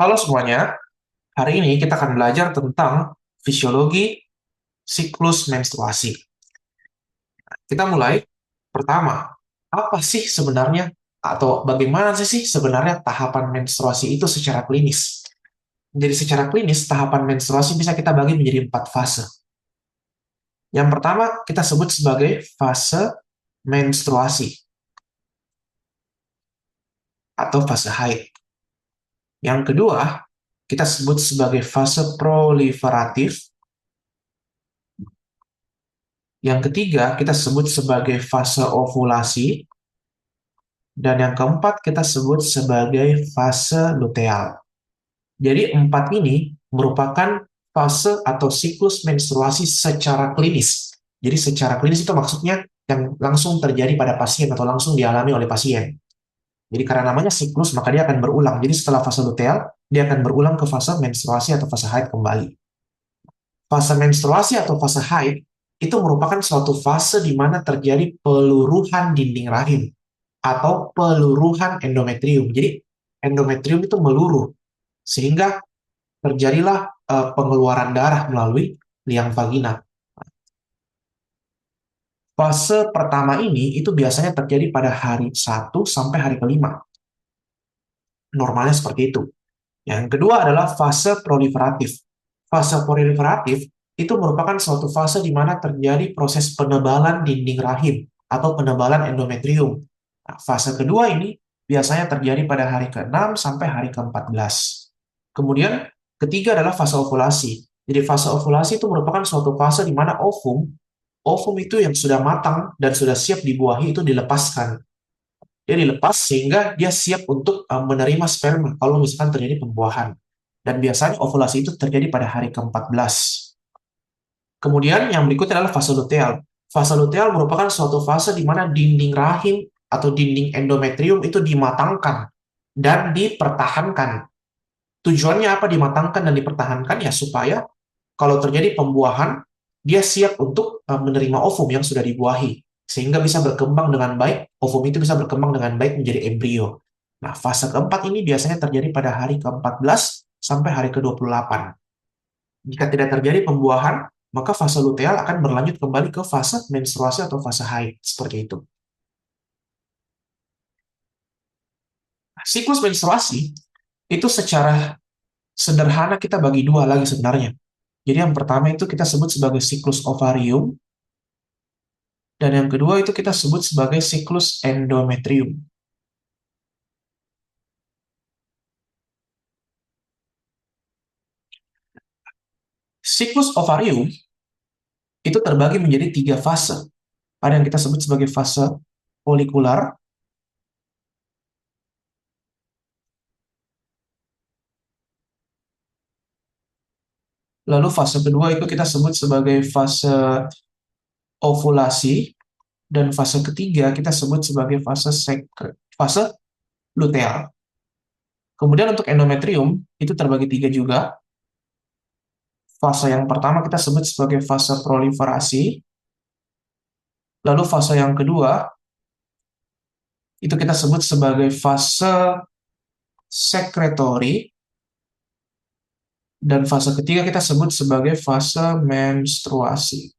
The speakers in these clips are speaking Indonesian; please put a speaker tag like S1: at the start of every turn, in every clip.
S1: Halo semuanya, hari ini kita akan belajar tentang fisiologi siklus menstruasi. Kita mulai. Pertama, apa sih sebenarnya atau bagaimana sih sebenarnya tahapan menstruasi itu secara klinis? Jadi secara klinis, tahapan menstruasi bisa kita bagi menjadi 4 fase. Yang pertama kita sebut sebagai fase menstruasi atau fase haid. Yang kedua, kita sebut sebagai fase proliferatif. Yang ketiga, kita sebut sebagai fase ovulasi. Dan yang keempat, kita sebut sebagai fase luteal. Jadi, empat ini merupakan fase atau siklus menstruasi secara klinis. Jadi, secara klinis itu maksudnya yang langsung terjadi pada pasien atau langsung dialami oleh pasien. Jadi, karena namanya siklus, maka dia akan berulang. Jadi, setelah fase luteal, dia akan berulang ke fase menstruasi atau fase haid kembali. Fase menstruasi atau fase haid itu merupakan suatu fase di mana terjadi peluruhan dinding rahim atau peluruhan endometrium. Jadi endometrium itu meluruh sehingga terjadilah pengeluaran darah melalui liang vagina. Fase pertama ini itu biasanya terjadi pada hari 1 sampai hari kelima. Normalnya seperti itu. Yang kedua adalah fase proliferatif. Fase proliferatif itu merupakan suatu fase di mana terjadi proses penebalan dinding rahim atau penebalan endometrium. Nah, fase kedua ini biasanya terjadi pada hari ke-6 sampai hari ke-14. Kemudian ketiga adalah fase ovulasi. Jadi fase ovulasi itu merupakan suatu fase di mana ovum itu yang sudah matang dan sudah siap dibuahi itu dilepaskan. Dia dilepas sehingga dia siap untuk menerima sperma kalau misalkan terjadi pembuahan. Dan biasanya ovulasi itu terjadi pada hari ke-14. Kemudian yang berikutnya adalah fase luteal. Fase luteal merupakan suatu fase di mana dinding rahim atau dinding endometrium itu dimatangkan dan dipertahankan. Tujuannya apa dimatangkan dan dipertahankan? Ya supaya kalau terjadi pembuahan, dia siap untuk menerima ovum yang sudah dibuahi. Sehingga bisa berkembang dengan baik, ovum itu bisa berkembang dengan baik menjadi embrio. Nah, fase keempat ini biasanya terjadi pada hari ke-14 sampai hari ke-28. Jika tidak terjadi pembuahan, maka fase luteal akan berlanjut kembali ke fase menstruasi atau fase haid. Seperti itu. Nah, siklus menstruasi itu secara sederhana kita bagi dua lagi sebenarnya. Jadi yang pertama itu kita sebut sebagai siklus ovarium, dan yang kedua itu kita sebut sebagai siklus endometrium. Siklus ovarium itu terbagi menjadi 3 fase. Ada yang kita sebut sebagai fase folikular, lalu fase kedua itu kita sebut sebagai fase ovulasi, dan fase ketiga kita sebut sebagai fase luteal. Kemudian untuk endometrium itu terbagi 3 juga. Fase yang pertama kita sebut sebagai fase proliferasi, lalu fase yang kedua itu kita sebut sebagai fase sekretori, dan fase ketiga kita sebut sebagai fase menstruasi.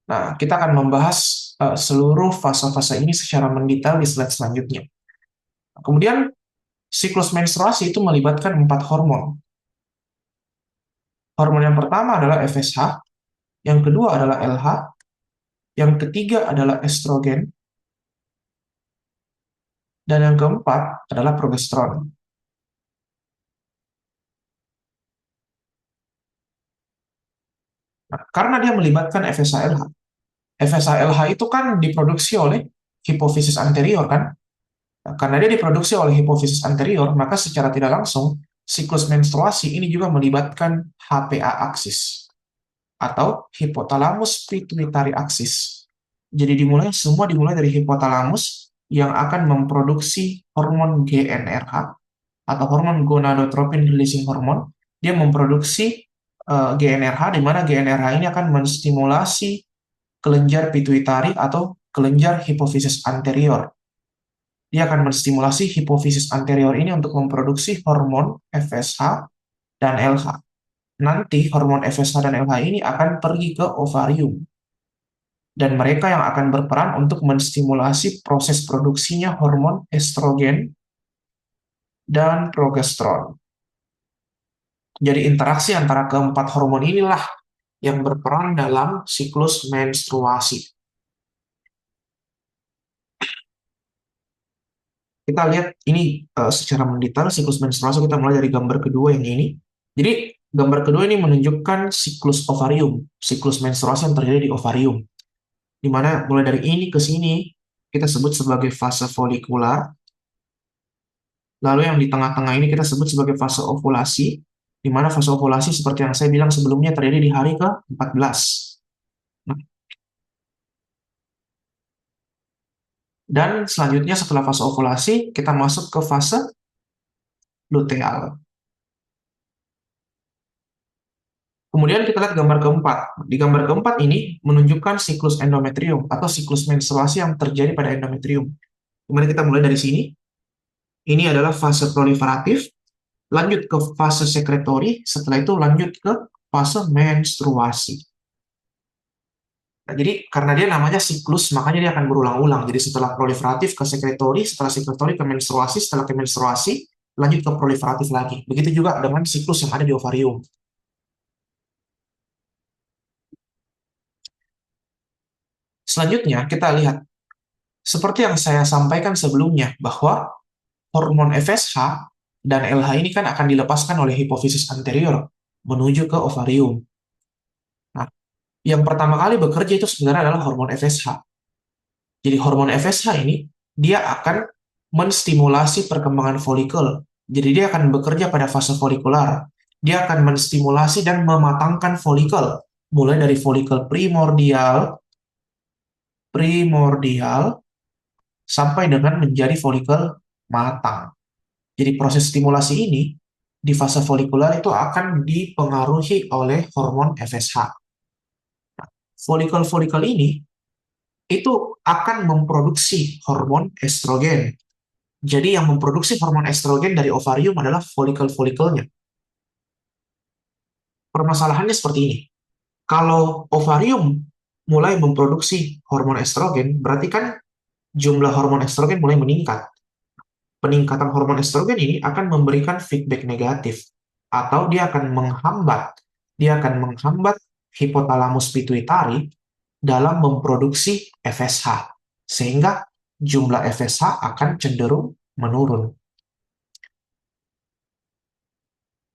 S1: Nah, kita akan membahas seluruh fase-fase ini secara mendetail di slide selanjutnya. Kemudian, siklus menstruasi itu melibatkan 4 hormon. Hormon yang pertama adalah FSH, yang kedua adalah LH, yang ketiga adalah estrogen, dan yang keempat adalah progesteron. Nah, karena dia melibatkan FSH-LH, FSH-LH itu kan diproduksi oleh hipofisis anterior kan? Nah, karena dia diproduksi oleh hipofisis anterior, maka secara tidak langsung siklus menstruasi ini juga melibatkan HPA aksis atau hypothalamus pituitary axis. Jadi semua dimulai dari hipotalamus yang akan memproduksi hormon GnRH atau hormon gonadotropin releasing hormone. Dia memproduksi GnRH, di mana GnRH ini akan menstimulasi kelenjar pituitari atau kelenjar hipofisis anterior. dia akan menstimulasi hipofisis anterior ini untuk memproduksi hormon FSH dan LH. Nanti hormon FSH dan LH ini akan pergi ke ovarium. Dan mereka yang akan berperan untuk menstimulasi proses produksinya hormon estrogen dan progesteron. Jadi interaksi antara keempat hormon inilah yang berperan dalam siklus menstruasi. Kita lihat ini secara mendetail siklus menstruasi, kita mulai dari gambar kedua yang ini. Jadi gambar kedua ini menunjukkan siklus ovarium, siklus menstruasi yang terjadi di ovarium. Di mana mulai dari ini ke sini kita sebut sebagai fase folikular. Lalu yang di tengah-tengah ini kita sebut sebagai fase ovulasi, di mana fase ovulasi seperti yang saya bilang sebelumnya terjadi di hari ke-14. Nah, dan selanjutnya setelah fase ovulasi, kita masuk ke fase luteal. Kemudian kita lihat gambar keempat. Di gambar keempat ini menunjukkan siklus endometrium atau siklus menstruasi yang terjadi pada endometrium. Kemudian kita mulai dari sini. Ini adalah fase proliferatif, lanjut ke fase sekretori, setelah itu lanjut ke fase menstruasi. Nah, jadi karena dia namanya siklus, makanya dia akan berulang-ulang. Jadi setelah proliferatif ke sekretori, setelah sekretori ke menstruasi, setelah ke menstruasi, lanjut ke proliferatif lagi. Begitu juga dengan siklus yang ada di ovarium. Selanjutnya, kita lihat. Seperti yang saya sampaikan sebelumnya, bahwa hormon FSH dan LH ini kan akan dilepaskan oleh hipofisis anterior menuju ke ovarium. Nah, yang pertama kali bekerja itu sebenarnya adalah hormon FSH. Jadi hormon FSH ini dia akan menstimulasi perkembangan folikel. Jadi dia akan bekerja pada fase folikular. Dia akan menstimulasi dan mematangkan folikel, mulai dari folikel primordial sampai dengan menjadi folikel matang. Jadi proses stimulasi ini di fase folikular itu akan dipengaruhi oleh hormon FSH. Folikel-folikel ini itu akan memproduksi hormon estrogen. Jadi yang memproduksi hormon estrogen dari ovarium adalah folikel-folikelnya. Permasalahannya seperti ini. Kalau ovarium mulai memproduksi hormon estrogen, berarti kan jumlah hormon estrogen mulai meningkat. Peningkatan hormon estrogen ini akan memberikan feedback negatif atau dia akan menghambat hipotalamus pituitari dalam memproduksi FSH sehingga jumlah FSH akan cenderung menurun.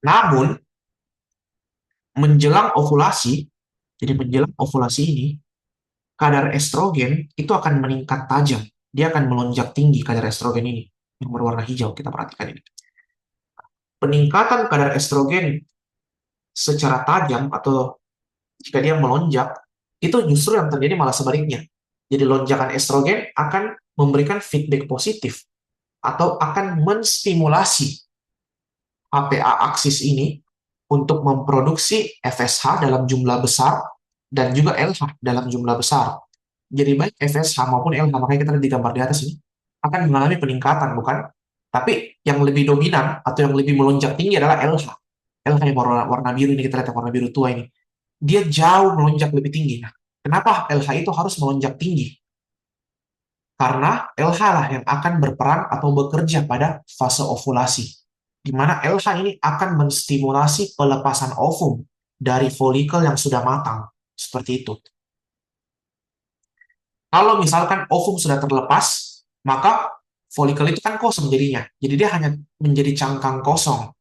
S1: Namun menjelang ovulasi, jadi menjelang ovulasi ini kadar estrogen itu akan meningkat tajam. Dia akan melonjak tinggi kadar estrogen ini yang berwarna hijau, kita perhatikan ini. Peningkatan kadar estrogen secara tajam atau jika dia melonjak, itu justru yang terjadi malah sebaliknya. Jadi lonjakan estrogen akan memberikan feedback positif atau akan menstimulasi HPA aksis ini untuk memproduksi FSH dalam jumlah besar dan juga LH dalam jumlah besar. Jadi baik FSH maupun LH, makanya kita lihat di gambar di atas ini, akan mengalami peningkatan, bukan? Tapi yang lebih dominan atau yang lebih melonjak tinggi adalah LH. LH yang warna biru ini, kita lihat yang warna biru tua ini. Dia jauh melonjak lebih tinggi. Nah, kenapa LH itu harus melonjak tinggi? Karena LH lah yang akan berperan atau bekerja pada fase ovulasi, di mana LH ini akan menstimulasi pelepasan ovum dari folikel yang sudah matang. Seperti itu. Kalau misalkan ovum sudah terlepas, maka folikel itu kan kosong jadinya. Jadi dia hanya menjadi cangkang kosong.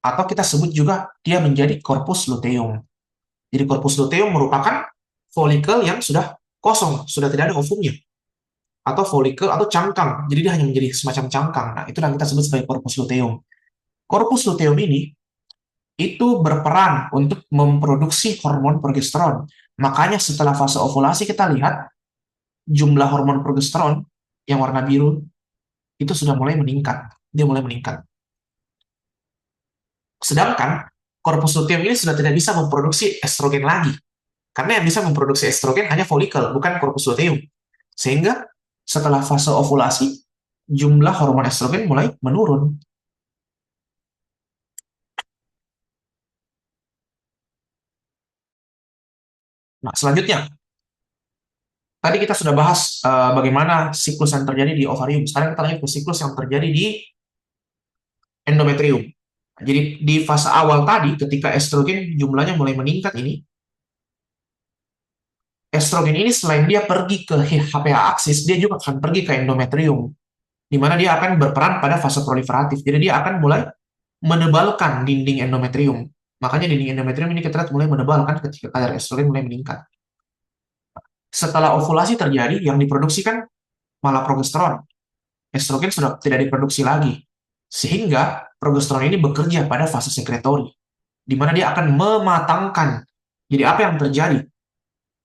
S1: Atau kita sebut juga dia menjadi corpus luteum. Jadi corpus luteum merupakan folikel yang sudah kosong, sudah tidak ada ovumnya. Atau folikel atau cangkang. Jadi dia hanya menjadi semacam cangkang. Nah, itu yang kita sebut sebagai corpus luteum. Corpus luteum ini itu berperan untuk memproduksi hormon progesteron. Makanya setelah fase ovulasi kita lihat jumlah hormon progesteron yang warna biru itu sudah mulai meningkat. Dia mulai meningkat. Sedangkan corpus luteum ini sudah tidak bisa memproduksi estrogen lagi. Karena yang bisa memproduksi estrogen hanya folikel, bukan corpus luteum. Sehingga setelah fase ovulasi, jumlah hormon estrogen mulai menurun. Nah, selanjutnya, tadi kita sudah bahas bagaimana siklus yang terjadi di ovarium. Sekarang kita lanjut ke siklus yang terjadi di endometrium. Jadi di fase awal tadi, ketika estrogen jumlahnya mulai meningkat ini, estrogen ini selain dia pergi ke HPA aksis, dia juga akan pergi ke endometrium, di mana dia akan berperan pada fase proliferatif. Jadi dia akan mulai menebalkan dinding endometrium. Makanya dinding endometrium ini kita lihat mulai menebal kan ketika kadar estrogen mulai meningkat. Setelah ovulasi terjadi, yang diproduksikan malah progesteron. Estrogen sudah tidak diproduksi lagi. Sehingga progesteron ini bekerja pada fase sekretori, di mana dia akan mematangkan. Jadi apa yang terjadi?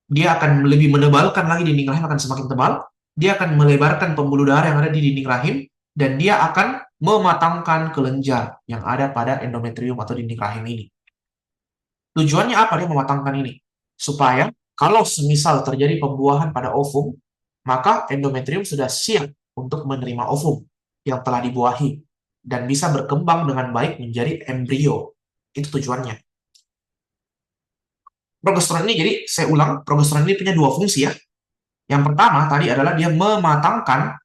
S1: Dia akan lebih menebalkan lagi, dinding rahim akan semakin tebal, dia akan melebarkan pembuluh darah yang ada di dinding rahim, dan dia akan mematangkan kelenjar yang ada pada endometrium atau dinding rahim ini. Tujuannya apa dia mematangkan ini? Supaya kalau semisal terjadi pembuahan pada ovum, maka endometrium sudah siap untuk menerima ovum yang telah dibuahi dan bisa berkembang dengan baik menjadi embrio. Itu tujuannya. Progesteron ini, jadi saya ulang, progesteron ini punya dua fungsi ya. Yang pertama tadi adalah dia mematangkan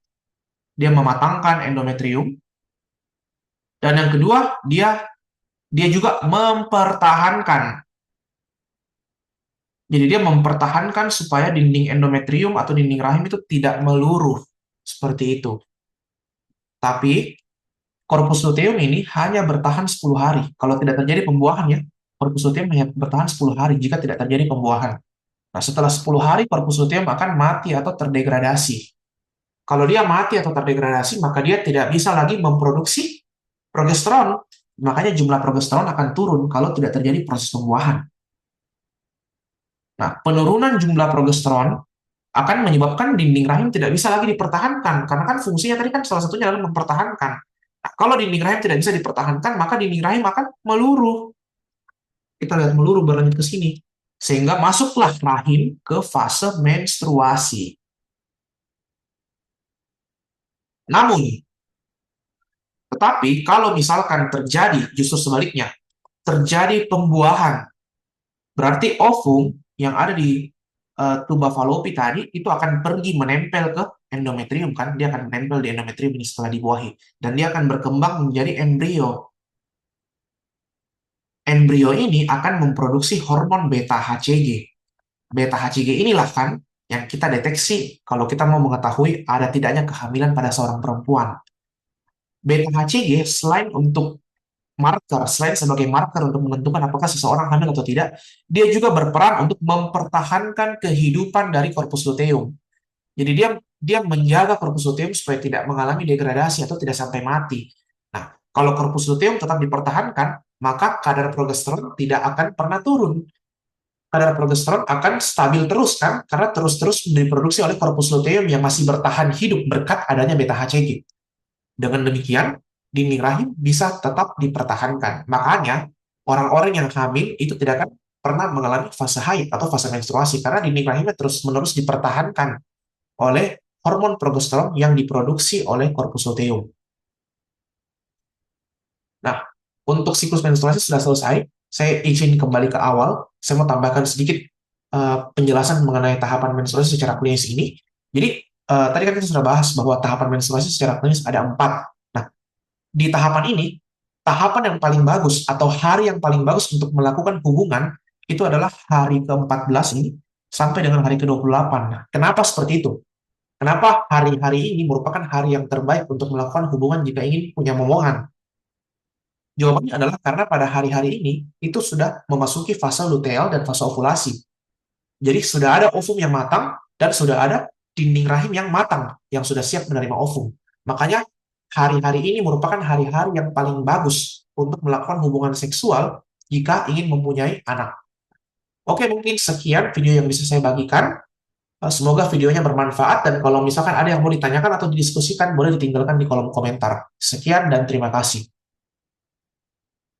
S1: endometrium, dan yang kedua dia juga mempertahankan. Jadi dia mempertahankan supaya dinding endometrium atau dinding rahim itu tidak meluruh seperti itu. Tapi corpus luteum ini hanya bertahan 10 hari. Kalau tidak terjadi pembuahan ya, corpus luteum hanya bertahan 10 hari jika tidak terjadi pembuahan. Nah, setelah 10 hari corpus luteum akan mati atau terdegradasi. Kalau dia mati atau terdegradasi, maka dia tidak bisa lagi memproduksi progesteron. Makanya jumlah progesteron akan turun kalau tidak terjadi proses pembuahan. Nah, penurunan jumlah progesteron akan menyebabkan dinding rahim tidak bisa lagi dipertahankan. Karena kan fungsinya tadi kan salah satunya adalah mempertahankan. Nah, kalau dinding rahim tidak bisa dipertahankan, maka dinding rahim akan meluruh. Kita lihat meluruh berlanjut ke sini. Sehingga masuklah rahim ke fase menstruasi. Namun, tetapi kalau misalkan terjadi justru sebaliknya, terjadi pembuahan, berarti ovum yang ada di tuba Fallopi tadi itu akan pergi menempel ke endometrium kan, dia akan menempel di endometrium ini setelah dibuahi, dan dia akan berkembang menjadi embrio. Embrio ini akan memproduksi hormon beta HCG. Beta HCG inilah kan yang kita deteksi kalau kita mau mengetahui ada tidaknya kehamilan pada seorang perempuan. Beta HCG selain sebagai marker untuk menentukan apakah seseorang hamil atau tidak, dia juga berperan untuk mempertahankan kehidupan dari corpus luteum. Jadi dia dia menjaga corpus luteum supaya tidak mengalami degradasi atau tidak sampai mati. Nah, kalau corpus luteum tetap dipertahankan, maka kadar progesteron tidak akan pernah turun. Kadar progesteron akan stabil terus kan, karena terus-terus diproduksi oleh corpus luteum yang masih bertahan hidup berkat adanya beta HCG. Dengan demikian, dinding rahim bisa tetap dipertahankan. Makanya, orang-orang yang hamil itu tidak akan pernah mengalami fase haid atau fase menstruasi karena dinding rahimnya terus-menerus dipertahankan oleh hormon progesteron yang diproduksi oleh corpus luteum. Nah, untuk siklus menstruasi sudah selesai. Saya izin kembali ke awal. Saya mau tambahkan sedikit penjelasan mengenai tahapan menstruasi secara klinis ini. Jadi, tadi kan kita sudah bahas bahwa tahapan menstruasi secara klinis ada 4. Nah, di tahapan ini, tahapan yang paling bagus atau hari yang paling bagus untuk melakukan hubungan itu adalah hari ke-14 ini sampai dengan hari ke-28. Nah, kenapa seperti itu? Kenapa hari-hari ini merupakan hari yang terbaik untuk melakukan hubungan jika ingin punya momongan? Jawabannya adalah karena pada hari-hari ini itu sudah memasuki fase luteal dan fase ovulasi. Jadi sudah ada ovum yang matang dan sudah ada dinding rahim yang matang yang sudah siap menerima ovum. Makanya hari-hari ini merupakan hari-hari yang paling bagus untuk melakukan hubungan seksual jika ingin mempunyai anak. Oke, mungkin sekian video yang bisa saya bagikan. Semoga videonya bermanfaat dan kalau misalkan ada yang mau ditanyakan atau didiskusikan, boleh ditinggalkan di kolom komentar. Sekian dan terima kasih.